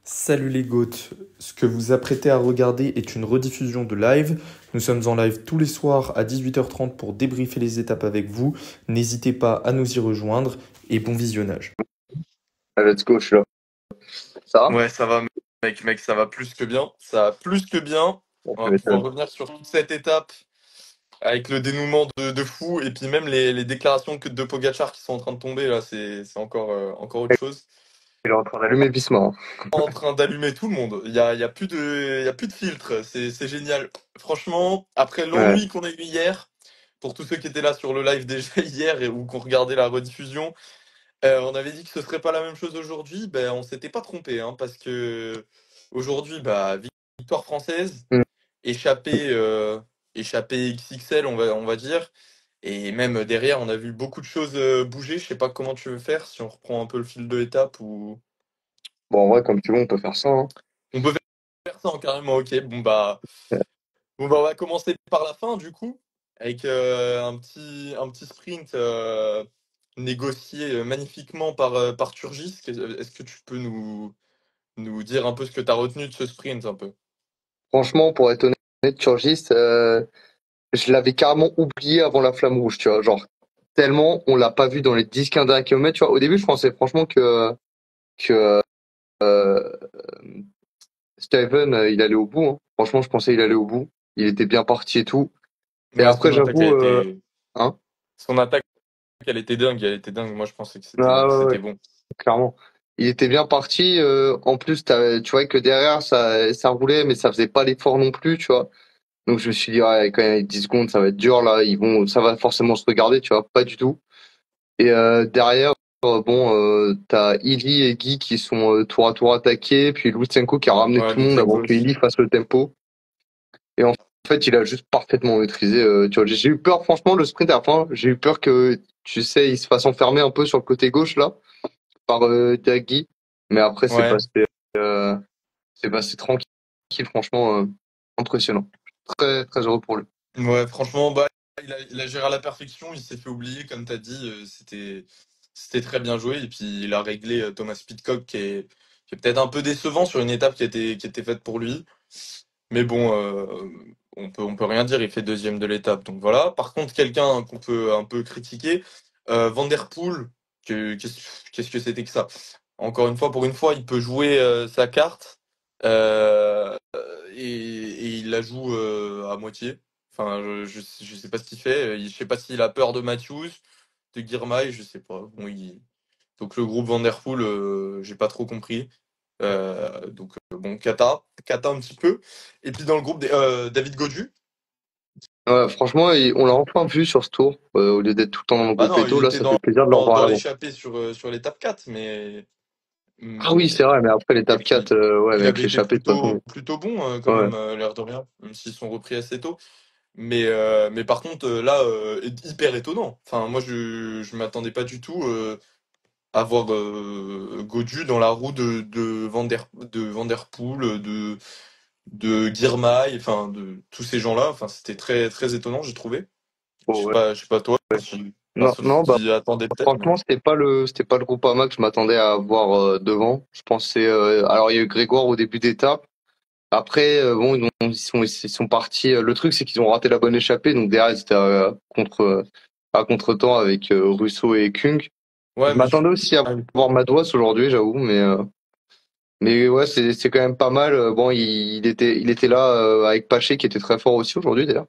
Salut les goths, ce que vous apprêtez à regarder est une rediffusion de live. Nous sommes en live tous les soirs à 18h30 pour débriefer les étapes avec vous. N'hésitez pas à nous y rejoindre et bon visionnage. Ah, let's go, je suis là. Ça va? Ouais, ça va, mec, ça va plus que bien. Ça va plus que bien. Bon, On tu va pouvoir m'étonnes. revenir sur toute cette étape avec le dénouement de fou et puis même les déclarations de Pogacar qui sont en train de tomber là, c'est encore autre chose. Il est en train d'allumer Bismarck. En train d'allumer tout le monde. Il y a plus de filtre. C'est génial. Franchement, après Ouais. l'ennui qu'on a eu hier, pour tous ceux qui étaient là sur le live déjà hier ou qu'on regardait la rediffusion, on avait dit que ce serait pas la même chose aujourd'hui. Ben, on s'était pas trompé, hein, parce que aujourd'hui, bah, victoire française, Mm. échappée XXL, on va dire. Et même derrière, on a vu beaucoup de choses bouger. Je sais pas comment tu veux faire, si on reprend un peu le fil de l'étape ou. Bon, en vrai, comme tu veux, on peut faire ça, hein. On peut faire ça, carrément, ok. Bon bah, on va commencer par la fin du coup, avec un petit sprint négocié magnifiquement par Turgis. Est-ce que tu peux nous dire un peu ce que tu as retenu de ce sprint un peu? Franchement, pour être honnête, Turgis, je l'avais carrément oublié avant la flamme rouge, tu vois. Genre, tellement on l'a pas vu dans les 10-15 derniers kilomètres, tu vois. Au début, je pensais franchement que euh, Steven, il allait au bout, hein. Franchement, je pensais il allait au bout. Il était bien parti et tout. Et Ouais, après, son attaque a j'avoue, été. hein. Son attaque, elle était dingue, elle était dingue. Moi, je pensais que c'était Ah que ouais, ouais, c'était bon. clairement. Il était bien parti. En plus, tu vois que derrière, ça roulait, mais ça faisait pas l'effort non plus, tu vois. Donc je me suis dit, ouais, quand même, 10 secondes, ça va être dur, là. Ça va forcément se regarder, tu vois. Pas du tout. Et derrière, bon, t'as Illy et Guy qui sont tour à tour attaqués, puis Lutsenko qui a ramené Ouais, tout le monde avant Lutsenko que Illy aussi. fasse le tempo. Et en fait, il a juste parfaitement maîtrisé. Tu vois, j'ai eu peur, franchement, le sprint à la fin. J'ai eu peur que, tu sais, il se fasse enfermer un peu sur le côté gauche, là, par Guy. Mais après, Ouais. euh, c'est passé tranquille, franchement, impressionnant. Très, très heureux pour lui. Ouais, franchement, bah, il a géré à la perfection. Il s'est fait oublier, comme tu as dit. C'était très bien joué. Et puis, il a réglé Thomas Pidcock, qui est peut-être un peu décevant sur une étape qui était faite pour lui. Mais bon, on peut rien dire. Il fait deuxième de l'étape. Donc voilà. Par contre, quelqu'un qu'on peut un peu critiquer, Van Der Poel, qu'est-ce que c'était que ça? Encore une fois, il peut jouer sa carte. Et il la joue à moitié. Enfin, je sais pas ce qu'il fait. Je sais pas s'il a peur de Matthews, de Girmay, je sais pas. Bon, donc le groupe Van Der Poel, j'ai pas trop compris. Donc bon, Kata un petit peu. Et puis dans le groupe David Godu. Ouais, franchement, on l'a enfin vu sur ce tour, au lieu d'être tout le temps dans le Bah groupe non, et il tout. Là, était ça dans fait plaisir de le dans, revoir à dans l'avant. l'échappée sur l'étape 4, Ah oui, c'est mais vrai, mais après l'étape il, 4, ouais, il avec avait été l'échappée, de toute plutôt façon. plutôt bon quand Ouais. même, l'air de rien, même s'ils sont repris assez tôt. Mais par contre, là, hyper étonnant. Enfin, moi, je m'attendais pas du tout à voir Godu dans la roue de Van Der Poel, de Girmay, enfin, de tous ces gens-là. Enfin, c'était très, très étonnant, j'ai trouvé. Bon, ouais. Je sais pas toi, si, enfin, Non, sauf non, si bah, tu y attendais peut-être, mais. franchement, c'était pas le groupe AMA que je m'attendais à voir devant. Je pensais, alors il y a eu Grégoire au début d'étape. Après, bon, ils sont partis. Le truc, c'est qu'ils ont raté la bonne échappée, donc derrière, ils étaient à contre-temps avec Russo et Kung. Je Ouais, mais m'attendais aussi à ah oui. voir Madouas aujourd'hui, j'avoue, mais ouais, c'est quand même pas mal. Bon, il était là avec Paché qui était très fort aussi aujourd'hui d'ailleurs.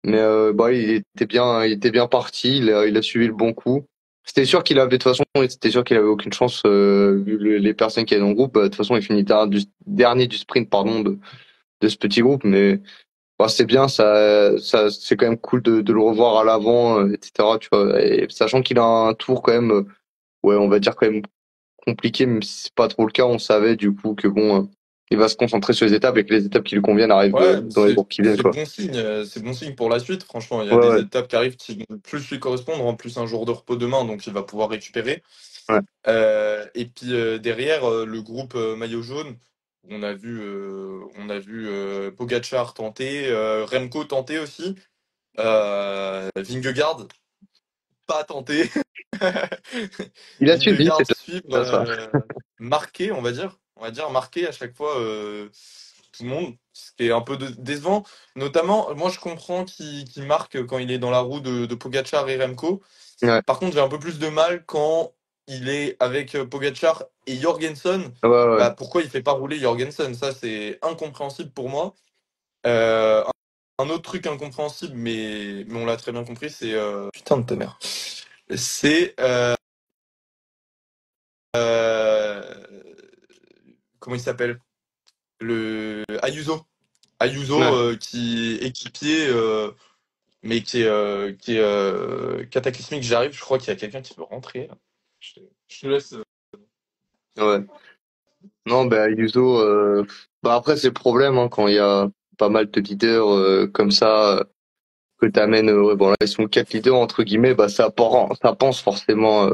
Mais bah, il était bien parti. Il a suivi le bon coup. C'était sûr qu'il avait de toute façon, c'était sûr qu'il avait aucune chance vu les personnes qui étaient dans le groupe. De toute façon, il finit dernier du sprint, pardon, de ce petit groupe. Mais bah, c'est bien, c'est quand même cool de le revoir à l'avant, etc. Tu vois, et sachant qu'il a un tour quand même, ouais, on va dire quand même compliqué, même si c'est pas trop le cas. On savait du coup que bon, il va se concentrer sur les étapes et que les étapes qui lui conviennent arrivent Ouais, dans les c'est jours qui viennent, c'est quoi. bon signe, c'est bon signe pour la suite. Franchement, il y a Ouais, des ouais, étapes qui arrivent qui vont plus lui correspondre. En plus, un jour de repos demain, donc il va pouvoir récupérer. ouais. Et puis derrière, le groupe maillot jaune, on a vu Pogacar tenter, Remco tenter aussi, Vingegaard pas tenté, Il a suivi, Vingegaard c'est suivre, déjà ça. marqué, on va dire. on va dire, marqué à chaque fois tout le monde, ce qui est un peu décevant. Notamment, moi, je comprends qu'il marque quand il est dans la roue de Pogacar et Remco. Ouais, Par contre, j'ai un peu plus de mal quand il est avec Pogacar et Jorgensen. ouais, ouais. Bah, pourquoi il fait pas rouler Jorgensen? Ça, c'est incompréhensible pour moi. Euh, un autre truc incompréhensible, mais on l'a très bien compris, c'est putain de ta mère. C'est euh, comment il s'appelle? Le Ayuso. Ayuso Ouais. qui est équipier, mais qui est cataclysmique. J'arrive, je crois qu'il y a quelqu'un qui veut rentrer, là. Je te laisse. Ouais. Non, ben Ayuso, bah après c'est le problème hein, quand il y a pas mal de leaders comme ça que t'amènes. Ouais, bon là ils sont quatre leaders entre guillemets, bah ça pense forcément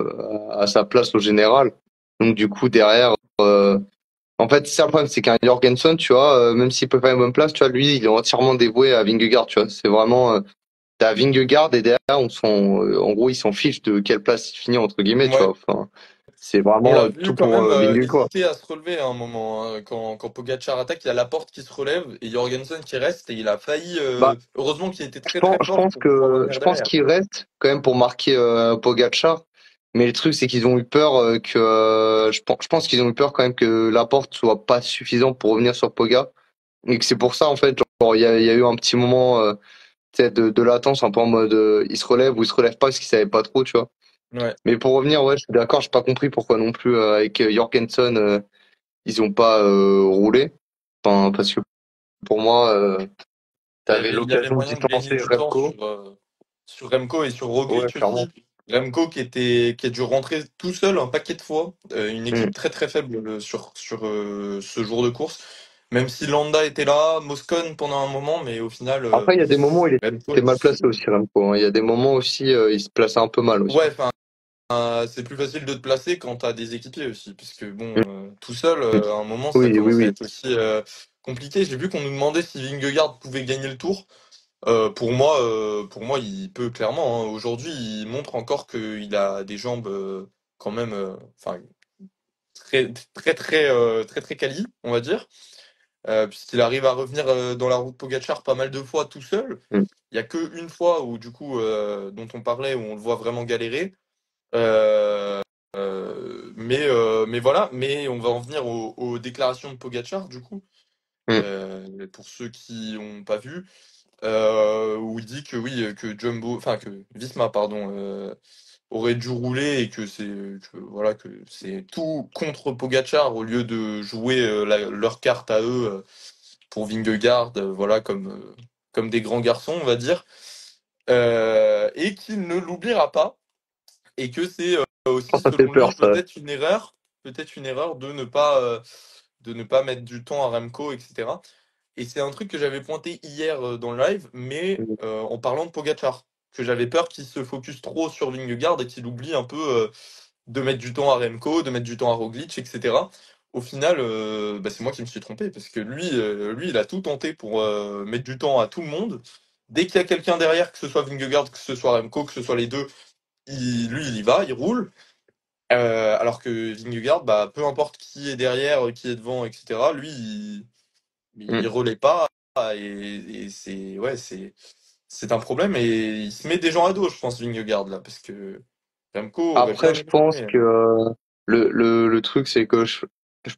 à sa place au général. Donc du coup derrière, en fait c'est ça le problème, c'est qu'un Jorgensen, tu vois, même s'il peut faire une bonne place, tu vois, lui il est entièrement dévoué à Vingegaard, tu vois. C'est vraiment t'as Vingegaard et derrière en gros ils s'en fichent de quelle place il finit entre guillemets, tu vois. Ouais, Enfin c'est on vraiment l'a vu tout quand pour même Vingegaard. hésiter à se relever à un moment, hein. Quand Pogacar attaque, il y a Laporte qui se relève et Jorgensen qui reste et il a failli. Bah Heureusement qu'il était très très Je fort pense pour pouvoir que revenir je pense derrière. qu'il reste quand même pour marquer Pogacar. Mais le truc c'est qu'ils ont eu peur que je pense qu'ils ont eu peur quand même que Laporte soit pas suffisant pour revenir sur Poga et que c'est pour ça en fait genre il y a eu un petit moment tu sais, de latence un peu en mode il se relève ou il se relève pas parce qu'ils savaient pas trop tu vois. Ouais. Mais pour revenir ouais je suis d'accord j'ai pas compris pourquoi non plus avec Jorgensen ils ont pas roulé enfin parce que pour moi Bah, t'avais il y avait l'occasion de moyen de gagner distancer du temps Remco. sur Remco et sur Ouais Roglic clairement. aussi. Remco qui a dû rentrer tout seul un paquet de fois. Une Mm. équipe très très faible sur ce jour de course. Même si Landa était là, Moscon pendant un moment, mais au final, Après, il y a des moments où il Remco, était mal placé aussi, Remco, hein. Il y a des moments aussi, il se plaçait un peu mal aussi. ouais, enfin, c'est plus facile de te placer quand t'as des équipiers aussi, puisque Mm, bon, tout seul, mm. à un moment, ça Oui, oui, commence à oui. être aussi compliqué. J'ai vu qu'on nous demandait si Vingegaard pouvait gagner le Tour. Pour moi, il peut clairement, hein. Aujourd'hui, il montre encore qu'il a des jambes quand même, enfin très très très très très quali, on va dire, puisqu'il arrive à revenir dans la route Pogacar pas mal de fois tout seul. Mm, Il y a que une fois où du coup dont on parlait où on le voit vraiment galérer. Euh, mais voilà, mais on va en venir aux déclarations de Pogacar du coup. mm. Pour ceux qui n'ont pas vu. Où il dit que oui, que Jumbo, enfin que Visma, pardon, aurait dû rouler et que voilà que c'est tout contre Pogacar au lieu de jouer leur carte à eux pour Vingegaard, voilà comme des grands garçons, on va dire, et qu'il ne l'oubliera pas et que c'est Oh, aussi ça fait selon peur, lui ça. peut-être une erreur de ne pas mettre du temps à Remco, etc. Et c'est un truc que j'avais pointé hier dans le live, mais Mm, en parlant de Pogacar, que j'avais peur qu'il se focus trop sur Vingegaard et qu'il oublie un peu de mettre du temps à Remco, de mettre du temps à Roglic, etc. Au final, bah, c'est moi qui me suis trompé, parce que lui, il a tout tenté pour mettre du temps à tout le monde. Dès qu'il y a quelqu'un derrière, que ce soit Vingegaard, que ce soit Remco, que ce soit les deux, lui, il y va, il roule. Alors que Vingegaard, bah, peu importe qui est derrière, qui est devant, etc., lui, il mm. relaie pas et c'est ouais c'est un problème et il se met des gens à dos je pense Vingegaard là parce que Remco aurait Après, bien je aimé pense gagner. que le truc, c'est que je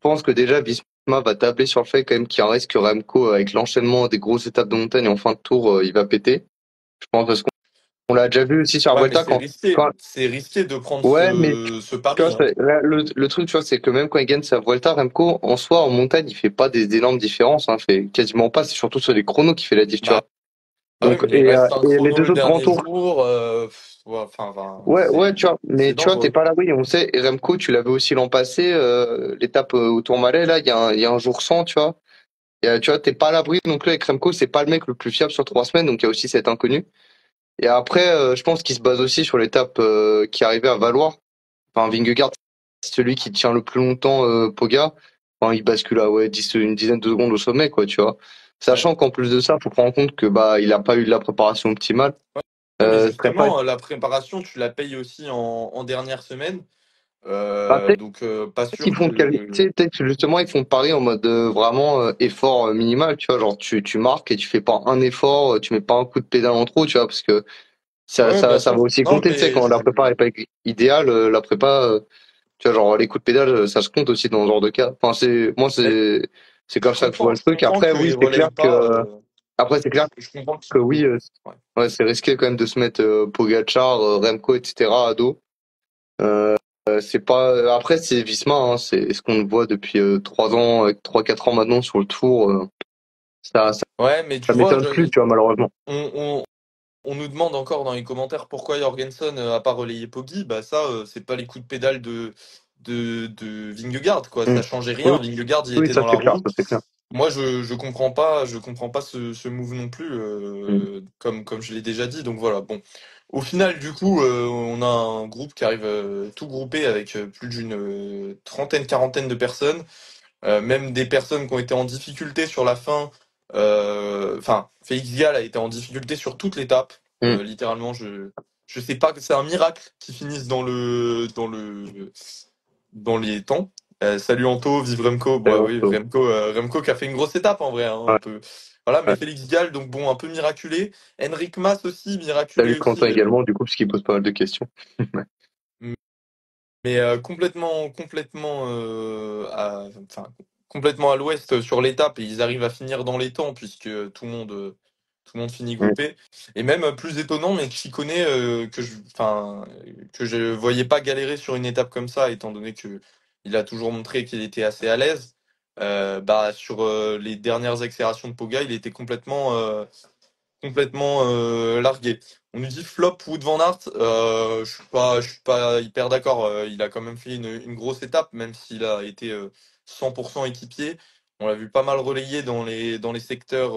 pense que déjà, Visma va tabler sur le fait quand même qu'il y a un risque que Remco, avec l'enchaînement des grosses étapes de montagne en fin de tour, il va péter. Je pense parce qu'on l'a déjà vu aussi sur la Ouais mais Vuelta quand c'est risqué de prendre ouais, mais ce tu vois, pari, hein. là, le truc, tu vois, c'est que même quand il gagne sa Vuelta, Remco, en soi, en montagne, il fait pas des énormes différences, hein, il fait quasiment pas, c'est surtout sur les chronos qui fait la diff, tu Bah vois. ouais Donc, mais il reste un et les chrono deux le autres grands dernier tours, jour, ouais, ouais, ouais, tu vois, mais c'est tu vois, t'es dangereux. pas à l'abri, on sait, et Remco, tu l'avais aussi l'an passé, l'étape au Tourmalet, là, il y a un jour sans, tu vois. Et, tu vois, t'es pas à l'abri non plus avec Remco, c'est pas le mec le plus fiable sur 3 semaines, donc il y a aussi cet inconnu. Et après, je pense qu'il se base aussi sur l'étape qui arrivait à Valoir. Enfin, Vingegaard, c'est celui qui tient le plus longtemps Poga. Enfin, il bascule à ouais, une dizaine de secondes au sommet, quoi, tu vois. Ouais. Sachant qu'en plus de ça, faut prendre en compte que bah il a pas eu de la préparation optimale. Ouais, mais Ce serait pas. justement la préparation tu la payes aussi en dernière semaine. Bah, Donc pas qu'ils sûr font tu que. sais, peut-être que justement ils font le pari en mode vraiment effort minimal, tu vois, genre tu marques et tu fais pas un effort, tu mets pas un coup de pédale en trop, tu vois, parce que Ouais, bien ça va sûr. aussi Non, compter, tu sais, mais quand la prépa est pas idéale, la prépa, tu vois, genre les coups de pédale, ça se compte aussi dans ce genre de cas. Enfin, mais c'est comme ça que je vois le je truc. comprends Après, oui, qu'ils relèvent pas. c'est clair Je comprends que qu'ils. oui, Ouais. ouais, c'est risqué quand même de se mettre Pogacar, Remco, etc. à dos. C'est pas. Après, c'est Visma, hein, c'est ce qu'on voit depuis 3 ans, 3-4 ans maintenant sur le Tour. Ouais, mais Ça tu vois, m'étonne plus, tu vois, malheureusement. on, on, on nous demande encore dans les commentaires pourquoi Jorgensen a pas relayé Poggi. Bah ça, c'est pas les coups de pédale de Vingegaard, quoi. Mm. Ça changeait Oui, rien. Vingegaard, il oui, était ça dans la c'est clair, roue. ça c'est clair. Moi, je comprends pas ce move non plus, Mm. comme je l'ai déjà dit. Donc voilà. Bon, au final, du coup, on a un groupe qui arrive tout groupé avec plus d'une trentaine, quarantaine de personnes, même des personnes qui ont été en difficulté sur la fin. Enfin, Félix Gall a été en difficulté sur toute l'étape. Mm. Littéralement, je sais pas, c'est un miracle qu'ils finissent dans les temps. Salut Anto, vive Remco. C'est Bon, bon, oui, c'est bon. Remco qui a fait une grosse étape en vrai, hein, un Ouais, peu. Voilà, mais ouais. Félix Gall, donc bon, un peu miraculé. Henrik Mas aussi, Salut miraculé aussi, Quentin mais bon. également, du coup, parce qu'il pose pas mal de questions. Mais enfin, complètement à l'ouest sur l'étape et ils arrivent à finir dans les temps puisque tout le monde finit Mm. groupé. Et même plus étonnant, mais Chicone enfin, que je voyais pas galérer sur une étape comme ça, étant donné que il a toujours montré qu'il était assez à l'aise. Bah sur les dernières accélérations de Poga, il était complètement largué. On nous dit flop Wood van Aert. Je suis pas hyper d'accord. Il a quand même fait une grosse étape, même s'il a été 100% équipier. On l'a vu pas mal relayé dans les secteurs,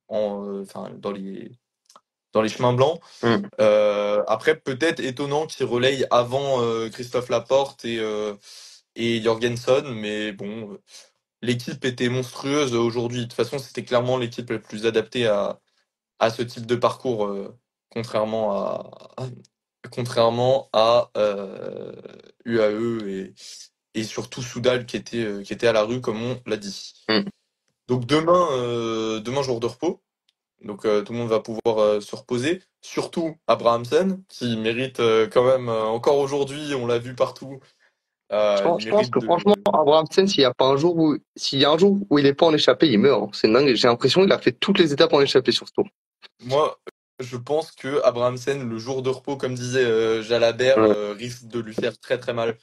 enfin dans les chemins blancs. Mm. Après, peut-être étonnant qu'il relaye avant Christophe Laporte et Jorgensen, mais bon, l'équipe était monstrueuse aujourd'hui. De toute façon, c'était clairement l'équipe la plus adaptée à ce type de parcours, contrairement à UAE et surtout Soudal qui était à la rue, comme on l'a dit. Mm. Donc demain jour de repos. Donc tout le monde va pouvoir se reposer. Surtout Abrahamsen, qui mérite quand même, encore aujourd'hui, on l'a vu partout, il Je pense mérite que franchement, de. Abrahamsen, s'il y a un jour où il est pas en échappé, il meurt, hein. C'est dingue. J'ai l'impression qu'il a fait toutes les étapes en échappé sur ce tour. Moi, je pense que Abrahamsen, le jour de repos, comme disait Jalabert, Ouais. risque de lui faire très très mal.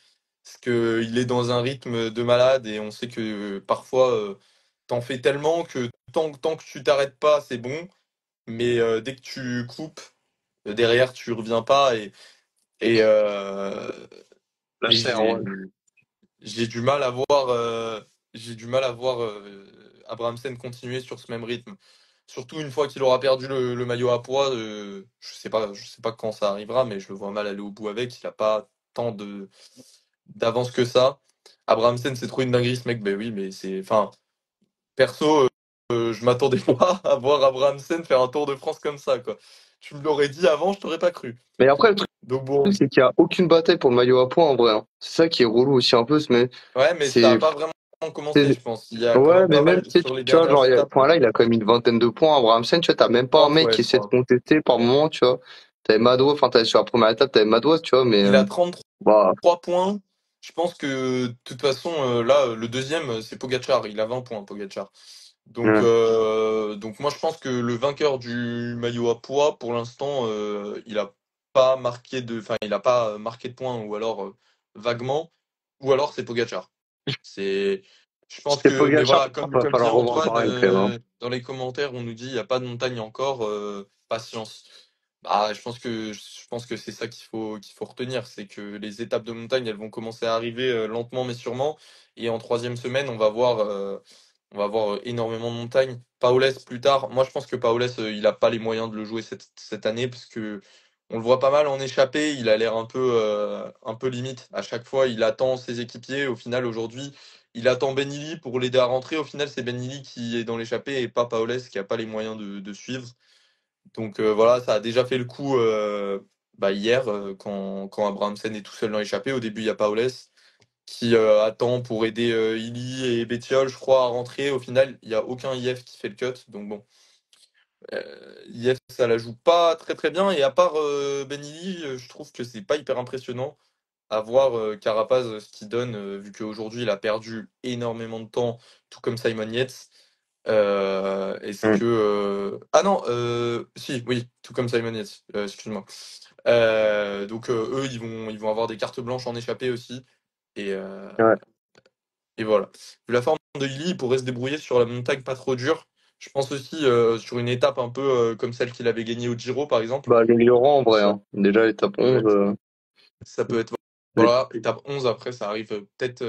Parce qu'il est dans un rythme de malade et on sait que parfois, t'en fais tellement que tant que tu t'arrêtes pas, c'est bon. Mais dès que tu coupes, derrière, tu reviens pas. Et, euh, Là, et c'est un rôle. j'ai du mal à voir, Abrahamsen continuer sur ce même rythme. Surtout une fois qu'il aura perdu le maillot à poids, je sais pas quand ça arrivera, mais je le vois mal aller au bout avec. Il a pas tant d'avance que ça. Abrahamsen, c'est trop une dinguerie ce mec. Ben oui, mais enfin, perso, je m'attendais pas à voir Abrahamsen faire un Tour de France comme ça, quoi. Tu me l'aurais dit avant, je t'aurais pas cru. Mais après, le truc, Donc bon, c'est qu'il y a aucune bataille pour le maillot à points en vrai, hein. C'est ça qui est relou aussi un peu, mais ouais, mais ça a c'est, pas vraiment commencé, c'est- je pense. Il y a quand ouais, même mais pas même, mal tu sais, sur les tu vois, dernières genre, étapes. là, il a quand même une vingtaine de points. Abrahamsen, tu vois, t'as même pas un 30, mec ouais, qui je essaie de crois. contester par Ouais. moment, tu vois. T'avais Madouas, enfin, sur la première étape, t'avais Madouas, tu vois, mais, Il a 33 bah, points. Je pense que de toute façon, là, le deuxième, c'est Pogacar. Il a 20 points, Pogacar. ouais. Donc moi, je pense que le vainqueur du maillot à poids, pour l'instant, il a pas marqué de points, ou alors vaguement, ou alors c'est Pogacar. C'est, je pense C'est que, mais Pogacar, voilà, va comme dit falloir revoir Antoine, pareil, quand même, hein. dans les commentaires, on nous dit il n'y a pas de montagne encore, patience. Bah, je pense que c'est ça qu'il faut retenir, c'est que les étapes de montagne, elles vont commencer à arriver lentement mais sûrement, et en troisième semaine, on va voir énormément de montagnes. Paoles plus tard. Moi, je pense que Paoles, il a pas les moyens de le jouer cette année parce que on le voit pas mal en échappée. Il a l'air un peu limite. À chaque fois, il attend ses équipiers. Au final, aujourd'hui, il attend Benili pour l'aider à rentrer. Au final, c'est Benili qui est dans l'échappée et pas Paoles qui a pas les moyens de suivre. Donc voilà, ça a déjà fait le coup hier, quand Abrahamsen est tout seul dans l'échappée. Au début, il y a Paoles qui attend pour aider Illy et Bettiol, je crois, à rentrer. Au final, il n'y a aucun IF qui fait le cut. Donc bon, IF, ça la joue pas très très bien. Et à part Ben Illy, je trouve que c'est pas hyper impressionnant à voir Carapaz ce qu'il donne, vu qu'aujourd'hui, il a perdu énormément de temps, tout comme Simon Yates. Est-ce Mm. que... Ah non, si, oui, tout comme Simon Yates, excuse-moi. Donc eux, ils vont avoir des cartes blanches en échappée aussi. Et, euh, Ouais. et voilà. Vu la forme de Illy, il pourrait se débrouiller sur la montagne pas trop dure. Je pense aussi sur une étape un peu comme celle qu'il avait gagnée au Giro, par exemple. Bah, les Laurent, en vrai, Ça hein. Déjà, l'étape peut 11, être, ça peut être les- voilà, étape 11 après, ça arrive peut-être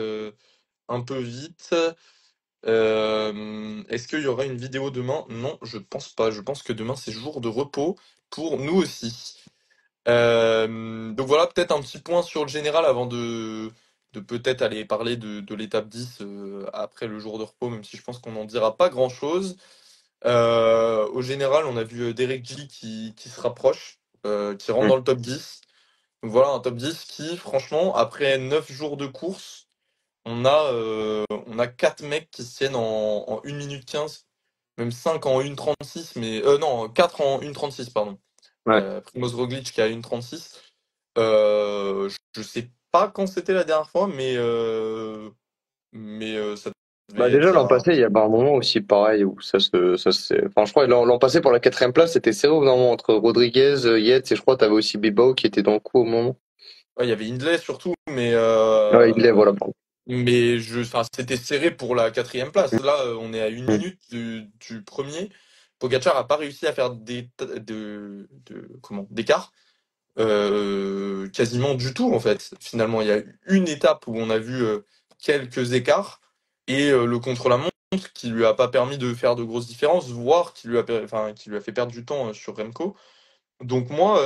un peu vite. Est-ce qu'il y aura une vidéo demain? Non, je pense pas. Je pense que demain, c'est jour de repos pour nous aussi. Donc voilà, peut-être un petit point sur le général avant de peut-être aller parler de l'étape 10 après le jour de repos, même si je pense qu'on n'en dira pas grand-chose. Au général, on a vu Derek J qui se rapproche, qui rentre Mm. dans le top 10. Donc voilà, un top 10 qui, franchement, après 9 jours de course, on a 4 mecs qui se tiennent en 1 minute 15, même 5 en 1:36, mais non, 4 en 1:36, pardon. Ouais. Primoz Roglic qui a 1:36. Je sais pas quand c'était la dernière fois, mais ça Bah, devait être déjà, il y l'an a. passé, il y avait un moment aussi pareil où enfin, je crois, l'an passé, pour la quatrième place, c'était serré au moment entre Rodriguez, Yates, et je crois, t'avais aussi Bilbao qui était dans le coup au moment. Ouais, il y avait Hindley surtout, mais, Ouais, il l'est, voilà, pardon. enfin, c'était serré pour la quatrième place. Là, on est à une Mm. minute du premier. Pogacar a pas réussi à faire d'écart. Quasiment du tout en fait. Finalement, il y a eu une étape où on a vu quelques écarts et le contre-la-montre qui lui a pas permis de faire de grosses différences, voire qui lui a fait perdre du temps sur Remco. Donc moi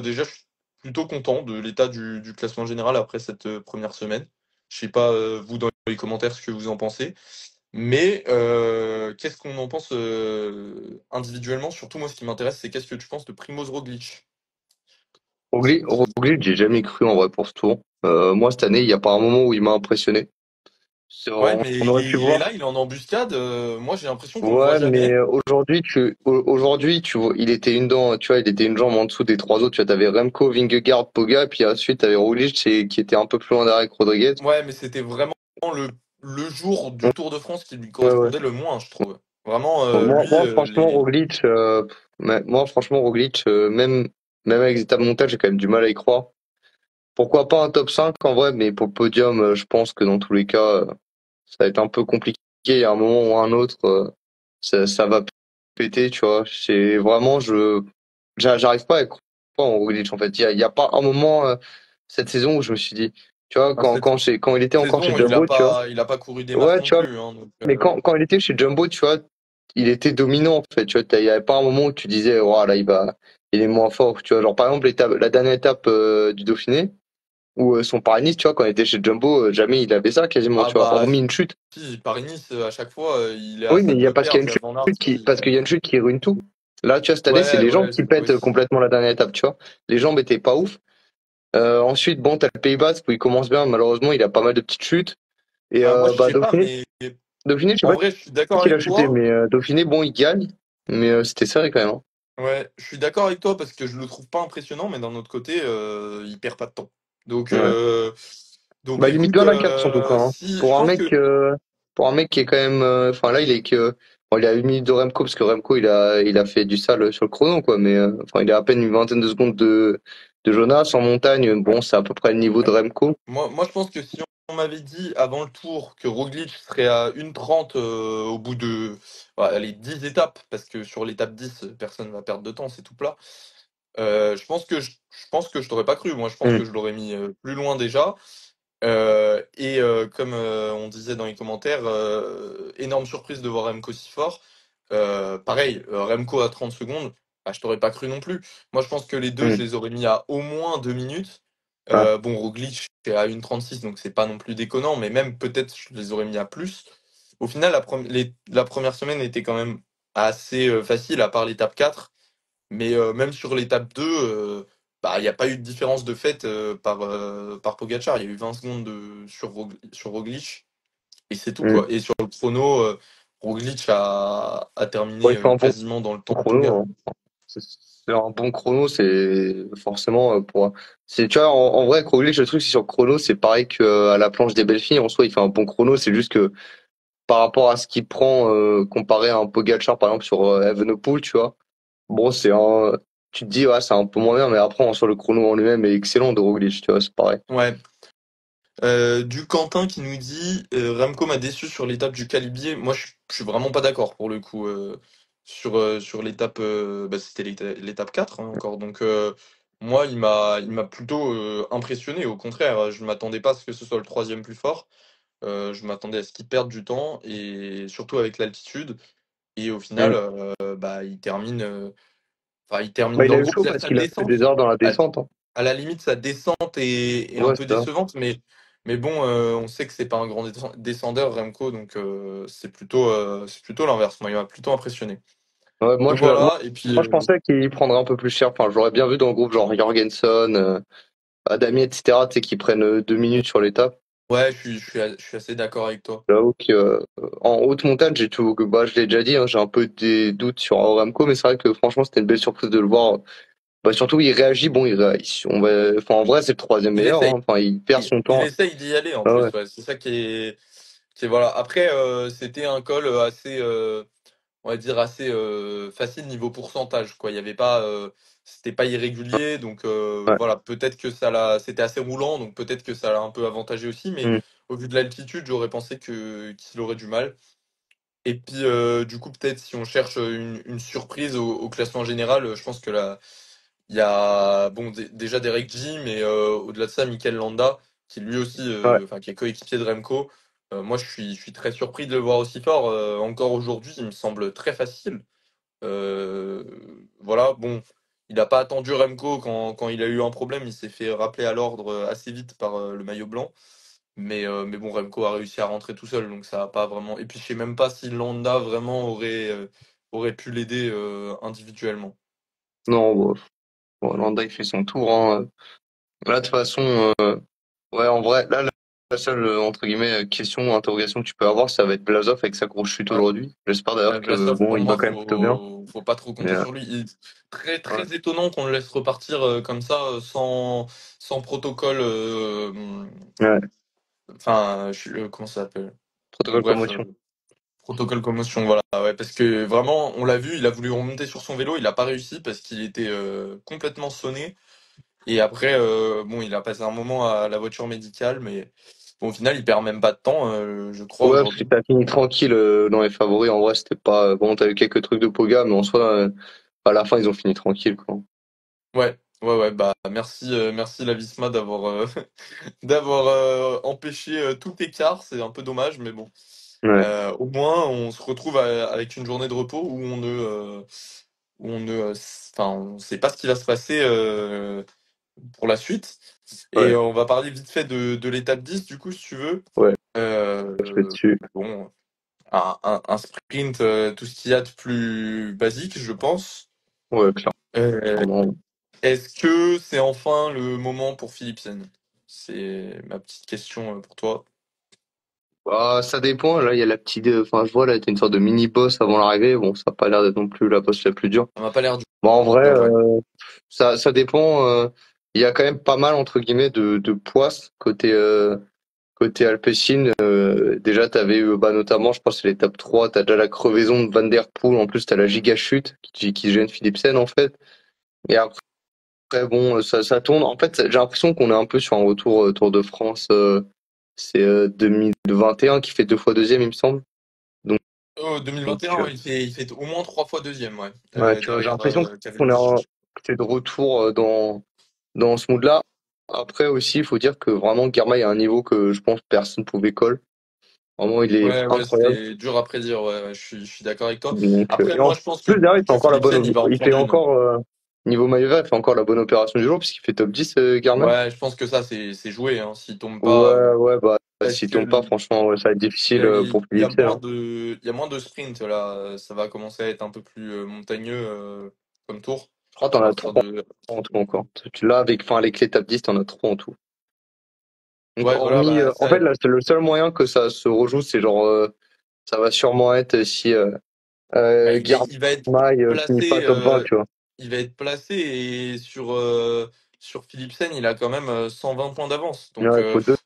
déjà, je suis plutôt content de l'état du classement général après cette première semaine. Je sais pas vous dans les commentaires ce que vous en pensez, mais qu'est-ce qu'on en pense individuellement? Surtout moi, ce qui m'intéresse, c'est qu'est-ce que tu penses de Primoz Roglic? Roglic, j'ai jamais cru en vrai pour ce tour. Moi, cette année, il n'y a pas un moment où il m'a impressionné. Ouais, mais On il aurait est, pu il est voir. là, il est en embuscade. Moi, j'ai l'impression qu'on le voit Ouais, mais jamais. aujourd'hui, tu vois, il était une dent, tu vois, il était une jambe en dessous des trois autres. Tu vois, t'avais Remco, Vingegaard, Poga, puis ensuite t'avais Roglic qui était un peu plus loin derrière avec Rodriguez. Ouais, mais c'était vraiment le jour du Tour de France qui lui Ouais, ouais. correspondait le moins, je trouve. Vraiment, Bon, lui, franchement, Roglic, même avec des tables montages, j'ai quand même du mal à y croire. Pourquoi pas un top 5 en vrai, mais pour le podium, je pense que dans tous les cas, ça va être un peu compliqué. Il y a un moment ou un autre, ça va péter, tu vois. C'est vraiment, j'arrive pas à y croire en Roglic, en fait. Il y a pas un moment, cette saison où je me suis dit, tu vois, à cette quand il était encore chez saison, il a Jumbo, tu vois. pas, il a pas couru des masses Ouais, non tu vois, plus, hein, donc, mais quand il était chez Jumbo, tu vois, il était dominant, en fait. Tu vois, il y avait pas un moment où tu disais, oh, là, il est moins fort. Tu vois, genre, par exemple, la dernière étape, du Dauphiné, ou son Paris-Nice, tu vois, quand il était chez Jumbo, jamais il avait ça, quasiment, ah tu vois, bah hormis une chute. si, Paris-Nice, à chaque fois, il est à Oui, mais ça il de y a le parce qu'il y a perdre. une Tu vois, Van Aert, parce qu'il y a une chute qui ruine tout. Là, tu vois, cette année, c'est ouais, les jambes ouais, qui oui. pètent complètement la dernière étape, tu vois. Les jambes étaient pas ouf. Ensuite, bon, t'as le Pays Basque où il commence bien. Malheureusement, il a pas mal de petites chutes. Et Moi, je bah, sais pas, mais Dauphiné, je sais en pas vrai, je suis d'accord qui l'a avec chuté, toi. mais Dauphiné, bon, il gagne. Mais c'était serré quand même, hein. Ouais, je suis d'accord avec toi parce que je le trouve pas impressionnant, mais d'un autre côté, il perd pas de temps. Donc, Ouais. euh, donc Bah, il limite écoute, bien la cape, en tout cas, hein. si je Pour un pense mec, que pour un mec qui est quand même, enfin là, bon, il a 1 minute de Remco parce que Remco, il a fait du sale sur le chrono, quoi. Mais enfin, il a à peine une vingtaine de secondes de Jonas en montagne. ouais, Bon, c'est à peu près le niveau de ouais. Remco. Moi, je pense que si on m'avait dit avant le tour que Roglic serait à 1:30 au bout de les 10 étapes, parce que sur l'étape 10, personne va perdre de temps, c'est tout plat. Je pense que je t'aurais pas cru. Moi, je pense Hmm. que je l'aurais mis plus loin déjà. Et comme on disait dans les commentaires, énorme surprise de voir Remco si fort. Pareil, Remco à 30 secondes, je t'aurais pas cru non plus. Moi, je pense que les deux, Hmm. je les aurais mis à au moins 2 minutes. Ouais. Bon, Roglic est à 1:36, donc c'est pas non plus déconnant, mais même peut-être je les aurais mis à plus. Au final, la première semaine était quand même assez facile, à part l'étape 4. Mais même sur l'étape 2, bah, il n'y a pas eu de différence de fait par Pogacar. Il y a eu 20 secondes sur Roglic et c'est tout, Mm. quoi. Et sur le chrono, Roglic a Bon, terminé il fait un bon quasiment dans le temps de tout le chrono, gars. hein. C'est un bon chrono, c'est forcément c'est, tu vois, en vrai, Roglic, le truc, c'est sur le chrono, c'est pareil qu'à la planche des belles filles. En soi, il fait un bon chrono, c'est juste que par rapport à ce qu'il prend, comparé à un Pogacar, par exemple, sur Evenepoel, tu vois. Bon, tu te dis, ouais, c'est un peu moins bien, mais après, en soi, le chrono en lui-même est excellent de Roglic, tu vois, c'est pareil. Ouais. Du Quentin qui nous dit Remco m'a déçu sur l'étape du Calibier. Moi, je suis vraiment pas d'accord pour le coup. Sur l'étape, bah, c'était l'étape 4 hein, encore. Donc, moi, il m'a plutôt impressionné. Au contraire, je m'attendais pas à ce que ce soit le troisième plus fort. Je m'attendais à ce qu'il perde du temps et surtout avec l'altitude. Et au final, Mm. bah, enfin, il termine Bah, il dans a le eu groupe. chaud parce Sa qu'il a fait des descente, heures dans la à, descente, hein. à la limite, sa descente est un Ouais, peu c'est ça. décevante, mais bon, on sait que c'est pas un grand descendeur, Remco, donc c'est plutôt l'inverse. Moi, il m'a plutôt impressionné. Ouais, Donc voilà, et puis moi, je pensais qu'il prendrait un peu plus cher. Enfin, j'aurais bien vu dans le groupe, genre Jorgensen, Adami, etc., tu sais, qui prennent 2 minutes sur l'étape. ouais, je suis assez d'accord avec toi. J'avoue que, en haute montagne, bah, je l'ai déjà dit, hein, j'ai un peu des doutes sur Aramco, mais c'est vrai que franchement, c'était une belle surprise de le voir. Bah, surtout, il réagit, bon, enfin, en vrai, c'est le troisième Il meilleur, essaye, hein. Enfin, il perd il, son il temps. essaye d'y aller en Ah ouais. plus, ouais. C'est ça voilà. Après, c'était un col assez, on va dire assez facile niveau pourcentage, quoi. Il y avait pas, c'était pas irrégulier, donc Ouais. voilà. Peut-être que c'était assez roulant, donc peut-être que ça l'a un peu avantagé aussi, mais Mm. au vu de l'altitude, j'aurais pensé qu'il aurait du mal. Et puis du coup, peut-être si on cherche une surprise au classement général, je pense que là, il y a bon déjà Derek G, mais au-delà de ça, Mikel Landa, qui lui aussi, Ouais. enfin qui est coéquipier de Remco. Moi, je suis très surpris de le voir aussi fort. Encore aujourd'hui, il me semble très facile. Euh, voilà, bon, il n'a pas attendu Remco quand il a eu un problème. Il s'est fait rappeler à l'ordre assez vite par le maillot blanc. Mais bon, Remco a réussi à rentrer tout seul, donc ça a pas vraiment. Et puis je sais même pas si Landa vraiment aurait pu l'aider individuellement. Non, bon, Landa, il fait son tour, hein. Là, de toute façon, ouais, en vrai, là, la seule, entre guillemets, question, interrogation que tu peux avoir, ça va être Blasov avec sa grosse chute Ouais. aujourd'hui. J'espère d'ailleurs que, Vlasov, bon, pour il va moi, quand même plutôt bien. faut pas trop Mais, compter sur lui. Très ouais. très étonnant qu'on le laisse repartir comme ça, sans protocole. Ouais. Enfin, comment ça s'appelle? Bon, Protocole bref, commotion. protocole commotion, voilà. Ouais, parce que vraiment, on l'a vu, il a voulu remonter sur son vélo, il a pas réussi parce qu'il était complètement sonné. Et après, bon, il a passé un moment à la voiture médicale, mais bon, au final, il perd même pas de temps, je crois, Ouais, parce que aujourd'hui. t'as fini tranquille dans les favoris. En vrai, c'était pas. Bon, t'as eu quelques trucs de Poga, mais en soi, à la fin, ils ont fini tranquille, quoi. Ouais, ouais, ouais, bah merci la Visma d'avoir empêché tout écart. C'est un peu dommage, mais bon. Ouais, Au moins, on se retrouve avec une journée de repos enfin, on sait pas ce qui va se passer pour la suite. Et ouais, on va parler vite fait de l'étape 10 du coup, si tu veux. ouais. Je vais Euh, dessus. bon, un sprint, tout ce qu'il y a de plus basique, je pense. Ouais, Euh, clairement. Est-ce que c'est enfin le moment pour Philipsen? C'est ma petite question pour toi. Bah, ça dépend. Là, il y a la petite. Enfin, je vois, là, t'as une sorte de mini-boss avant l'arrivée. Bon, ça a pas l'air d'être non plus la boss la plus dure. Ça m'a pas l'air dur, Bon, en vrai, ouais. ça dépend. Il y a quand même pas mal, entre guillemets, de poisses côté Alpecin. Déjà, t'avais eu, bah, notamment, je pense, que c'est l'étape 3. T'as déjà la crevaison de Van Der Poel. En plus, t'as la giga chute qui gêne Philipsen, en fait. Et après, bon, ça tourne. En fait, j'ai l'impression qu'on est un peu sur un retour Tour de France. C'est 2021 qui fait 2 fois deuxième, il me semble. Donc, Oh, donc 2021, ouais, il fait au moins 3 fois deuxième, ouais, ouais, tu vois, j'ai derrière l'impression qu'on est Cavendish. que c'est de retour dans ce mood-là. Après aussi, il faut dire que vraiment Guermail a un niveau que je pense personne pouvait coller. Vraiment, il est Ouais, ouais, incroyable. c'était dur à prédire, ouais, ouais, je suis d'accord avec toi. Donc, Après, et moi, en je pense que, plus derrière, que Philipsen, il va en il fait prendre une, hein. encore niveau maillot vert, il fait encore la bonne opération du jour puisqu'il fait top 10 Guermail. Ouais, je pense que ça, c'est joué, hein, s'il tombe pas. Ouais, ouais, bah Parce s'il que tombe pas, franchement, ouais, ça va être il y difficile a, pour il y a Philipsen, moins hein. de, il y a moins de sprint, là. Ça va commencer à être un peu plus montagneux comme tour. Je crois que à t'en as partir trois de. en tout encore. Tu l'as avec, enfin, avec les top 10, t'en as trois en tout. Donc, Ouais, voilà, hormis, bah, en ça, fait, là, c'est le seul moyen que ça se rejoue, c'est genre, ça va sûrement être si bah, il va être Guermail finit pas placé. top 20, tu vois. Il va être placé et sur Philipsen, il a quand même 120 points d'avance. Donc, Ouais, il faut deux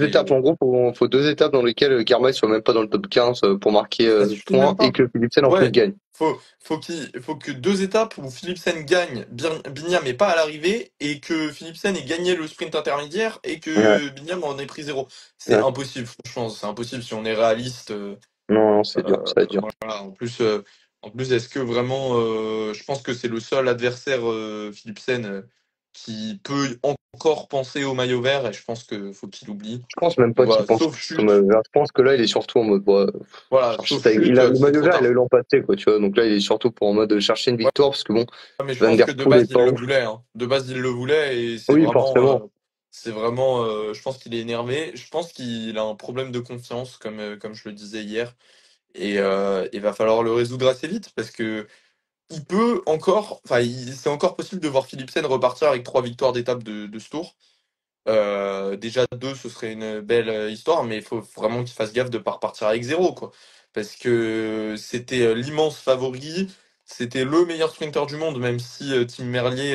étapes. c'est- En gros, faut deux étapes dans lesquelles Guermail soit même pas dans le top 15 pour marquer ça des suffit points même et pas. que Philipsen en plus Ouais, gagne. faut que deux étapes où Philipsen gagne, Binyam n'est pas à l'arrivée, et que Philipsen ait gagné le sprint intermédiaire et Ouais, que Binyam en ait pris zéro. C'est ouais. impossible, franchement, c'est impossible si on est réaliste. Non, non, c'est dur, ça va être dur. Voilà. En plus, est-ce que vraiment, je pense que c'est le seul adversaire Philipsen qui peut encore penser au maillot vert, et je pense que faut qu'il oublie. Je pense même Donc pas qu'il voilà, pense sauf comme chute, je pense que là, il est surtout en mode, bon, voilà, chercher sauf chute, le c'est maillot trop vert, il a tard. eu l'an passé, quoi, tu vois. Donc là, il est surtout pour en mode chercher une Ouais, victoire parce que bon, mais je Van pense Der que de Poel est base, il pas le ouf. voulait, hein. De base, il le voulait, et Oui, forcément. je pense qu'il est énervé. Je pense qu'il a un problème de confiance, comme je le disais hier. Et il va falloir le résoudre assez vite, parce que il peut encore, c'est encore possible de voir Philipsen repartir avec 3 victoires d'étape de ce tour. Déjà deux, ce serait une belle histoire, mais il faut vraiment qu'il fasse gaffe de pas repartir avec zéro, quoi. Parce que c'était l'immense favori, c'était le meilleur sprinter du monde, même si Tim Merlier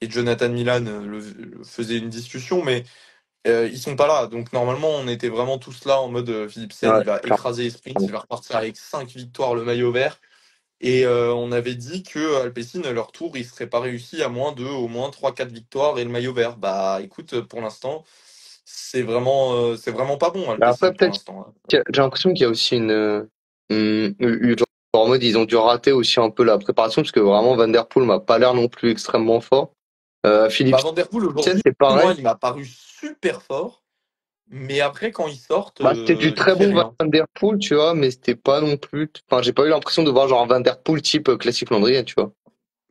et Jonathan Milan le faisaient une discussion, mais ils sont pas là. Donc normalement, on était vraiment tous là en mode Philipsen, Ouais, il va écraser les sprints, il va repartir avec 5 victoires, le maillot vert. Et on avait dit que Alpecin, leur tour, il serait pas réussi à moins de au moins 3 4 victoires et le maillot vert. Bah écoute, pour l'instant, c'est vraiment pas bon, mais après, Alpecin, pour peut-être, l'instant, hein. j'ai l'impression qu'il y a aussi genre en mode, ils ont dû rater aussi un peu la préparation parce que vraiment, Van Der Poel m'a pas l'air non plus extrêmement fort. Bah Philipsen, Van Der Poel, aujourd'hui, c'est pareil. moi, il m'a paru super fort. Mais après, quand ils sortent, Bah, c'était du il très fait bon Van rien. Der Poel, tu vois, mais c'était pas non plus, enfin, j'ai pas eu l'impression de voir genre un Van Der Poel type classique Landrier, tu vois.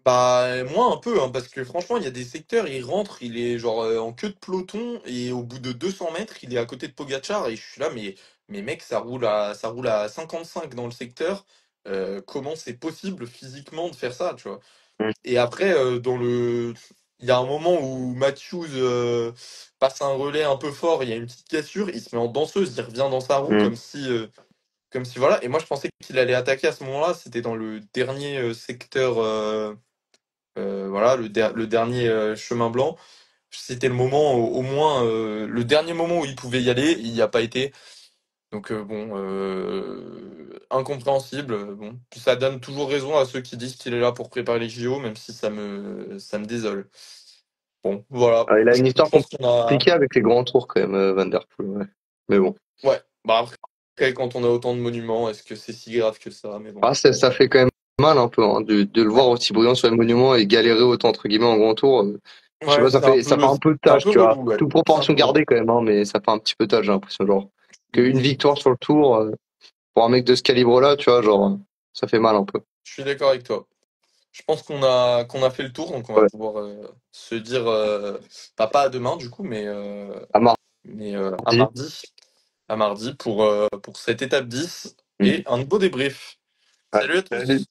Bah, moi un peu, hein, parce que franchement, il y a des secteurs, il rentre, il est genre en queue de peloton, et au bout de 200 mètres, il est à côté de Pogacar, et je suis là, mais mec, ça roule à 55 dans le secteur. Comment c'est possible physiquement de faire ça, tu vois? Mm. Et après, il y a un moment où Matthews passe un relais un peu fort, il y a une petite cassure, il se met en danseuse, il revient dans sa roue Mm. comme si voilà. Et moi, je pensais qu'il allait attaquer à ce moment-là, c'était dans le dernier secteur. Voilà, le dernier chemin blanc. C'était le moment, au moins, le dernier moment où il pouvait y aller, il n'y a pas été. Donc bon, incompréhensible. Bon, ça donne toujours raison à ceux qui disent qu'il est là pour préparer les JO, même si ça me désole. Bon, voilà. Il a Je une histoire pense qu'on a. compliquée avec les grands tours quand même, Van Der Poel, ouais. Mais bon. Ouais. Bah après, quand on a autant de monuments, est-ce que c'est si grave que ça? Mais bon. Ah, ça fait quand même mal un peu hein, de le voir aussi brillant sur le monument et galérer autant entre guillemets en grand tour. Je sais pas, Ouais, ça fait un peu de c'est un tâche, peu tu vois. relou, ouais. Toute C'est un proportion peu relou. gardée quand même, hein, mais ça fait un petit peu tâche, j'ai l'impression, genre. Mm. Qu'une victoire sur le tour, pour un mec de ce calibre-là, tu vois, genre, ça fait mal un peu. Je suis d'accord avec toi. Je pense qu'on a fait le tour, donc on va Ouais. pouvoir se dire, pas à demain du coup, À mais mardi. à mardi pour cette étape 10 Mm. et un nouveau débrief. Ouais. Salut à Salut. tous!